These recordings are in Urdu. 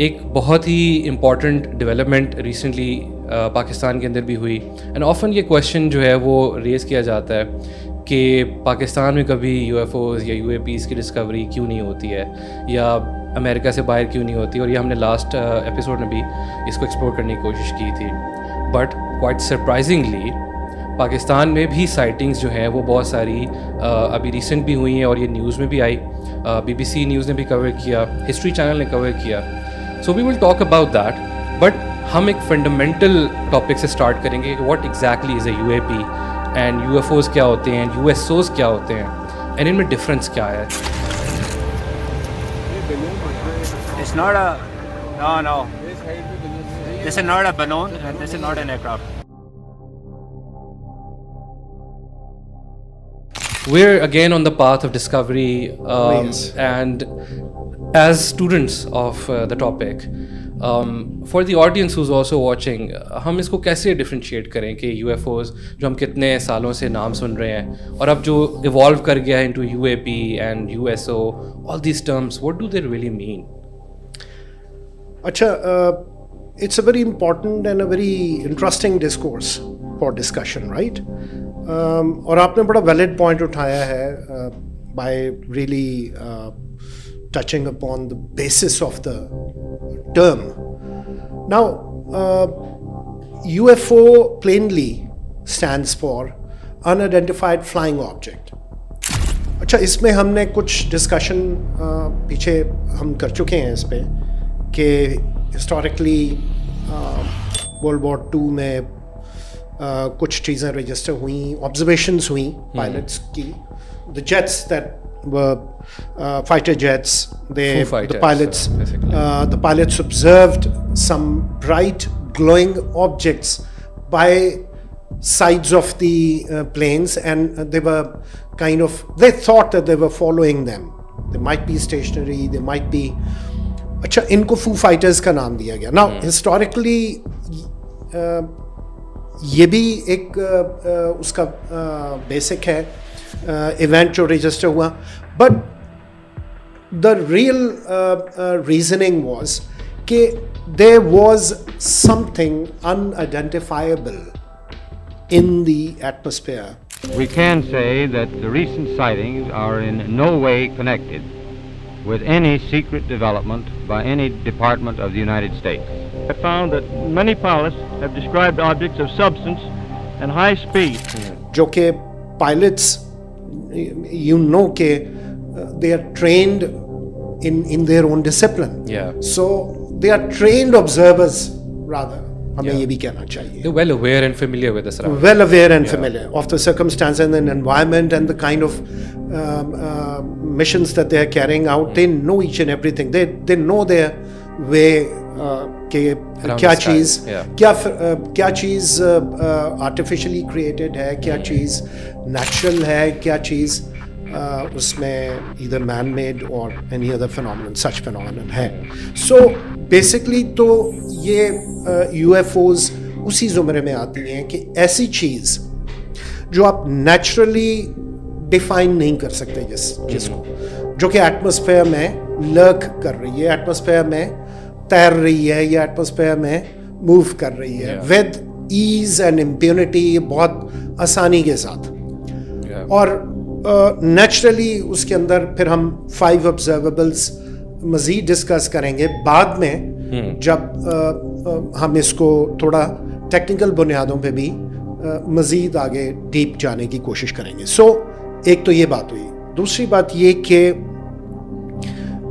ایک بہت ہی امپورٹنٹ ڈیولپمنٹ ریسنٹلی پاکستان کے اندر بھی ہوئی، اینڈ آفن یہ کویشچن جو ہے وہ ریز کیا جاتا ہے کہ پاکستان میں کبھی یو ایف اوز یا یو اے پیز کی ڈسکوری کیوں نہیں ہوتی ہے، یا امریکہ سے باہر کیوں نہیں ہوتی، اور یہ ہم نے لاسٹ ایپیسوڈ میں بھی اس کو ایکسپلور کرنے کی کوشش کی تھی. بٹ کوائٹ سرپرائزنگلی پاکستان میں بھی سائٹنگز جو ہیں وہ بہت ساری ابھی ریسنٹ بھی ہوئی ہیں، اور یہ نیوز میں بھی آئی، بی بی سی نیوز نے بھی کور کیا، ہسٹری چینل نے کور کیا. So we will talk about that, but ہم ایک فنڈامنٹل ٹاپک سے اسٹارٹ کریں گے کہ what exactly is a U A P, and U F Os کیا ہوتے ہیں، یو ایس اوز کیا ہوتے ہیں، اینڈ ان میں ڈفرینس کیا ہے. It's not a, no. This is not a balloon and this is not an aircraft. We're again on the path of discovery, and as students of the topic, for the audience who's also watching, ہم اس کو کیسے ڈفرینشیٹ کریں کہ یو ایف اوز جو ہم کتنے سالوں سے نام سن رہے ہیں، اور اب جو ایوالو کر گیا ہے into you A P and U S O, all these terms, what do they really mean? اچھا، it's a very important and a very interesting discourse for discussion, right? اور آپ نے بڑا ویلڈ پوائنٹ اٹھایا ہے by really touching upon the basis of the term. Now, UFO plainly stands for Unidentified Flying Object. اچھا، اس میں ہم نے کچھ ڈسکشن پیچھے ہم کر چکے ہیں اس پہ کہ ہسٹوریکلی ورلڈ وار 2 میں کچھ چیزیں رجسٹر ہوئیں، آبزرویشنز ہوئیں پائلٹس کی. The jets that were fighter jets, the pilots observed some bright glowing objects by sides of the planes, and they thought that they were following them. They might be stationary, they might be. اچھا، ان کو فو فائٹرز کا نام دیا گیا. نا ہسٹوریکلی یہ بھی ایک اس کا بیسک ہے ایونٹ جو رجسٹر ہوا، but the real reasoning was کہ there was something unidentifiable in the atmosphere. We can say that the recent sightings are in no way connected with any secret development by any department of the United States. I found that many pilots have described objects of substance and high speed. جو کہ pilots, you know کہ they are trained in their own discipline. Yeah. So they are trained observers rather. ہمیں یہ بھی کہنا چاہیے. They're well aware and familiar with the surroundings. Well aware and familiar of the circumstances and the environment and the kind of missions that they are carrying out. They know each and everything. They know their way کہ کیا چیز artificially created ہے، کیا چیز natural ہے، کیا چیز اس میں either man made or any other phenomenon, such phenomenon ہے. So basically تو یہ یو ایف اوز اسی زمرے میں آتی ہیں کہ ایسی چیز جو آپ نیچرلی ڈیفائن نہیں کر سکتے، جس کو جو کہ ایٹماسفیئر میں لرک کر رہی ہے، ایٹماسفیئر میں تیر رہی ہے، یا ایٹماسفیئر میں موو کر رہی ہے ود ایز اینڈ امپیونٹی، بہت آسانی کے ساتھ. اور نیچرلی اس کے اندر پھر ہم 5 observables مزید ڈسکس کریں گے بعد میں، جب ہم اس کو تھوڑا ٹیکنیکل بنیادوں پہ بھی مزید آگے ڈیپ جانے کی کوشش کریں گے. سو ایک تو یہ بات ہوئی. دوسری بات یہ کہ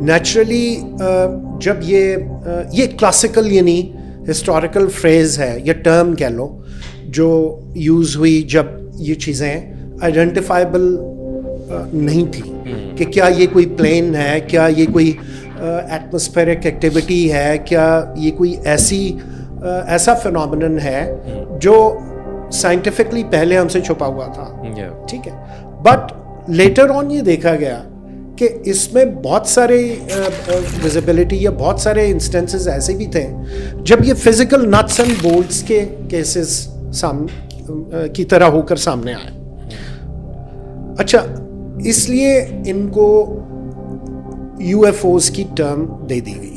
نیچرلی جب یہ کلاسیکل یعنی ہسٹوریکل فریز ہے یا ٹرم کہہ لو جو یوز ہوئی جب یہ چیزیں آئیڈینٹیفائبل نہیں تھی کہ کیا یہ کوئی پلین ہے، کیا یہ کوئی ایٹماسفیرک ایکٹیویٹی ہے، کیا یہ کوئی ایسا فینومینن ہے جو سائنٹیفکلی پہلے ہم سے چھپا ہوا تھا. ٹھیک ہے، بٹ لیٹر آن یہ دیکھا گیا کہ اس میں بہت سارے ویزیبلٹی یا بہت سارے انسٹنسز ایسے بھی تھے جب یہ فزیکل نٹس اینڈ بولٹس کے کیسز کی طرح ہو کر سامنے آئے. اچھا، اس لیے ان کو یو ایف اوز کی ٹرم دے دی گئی.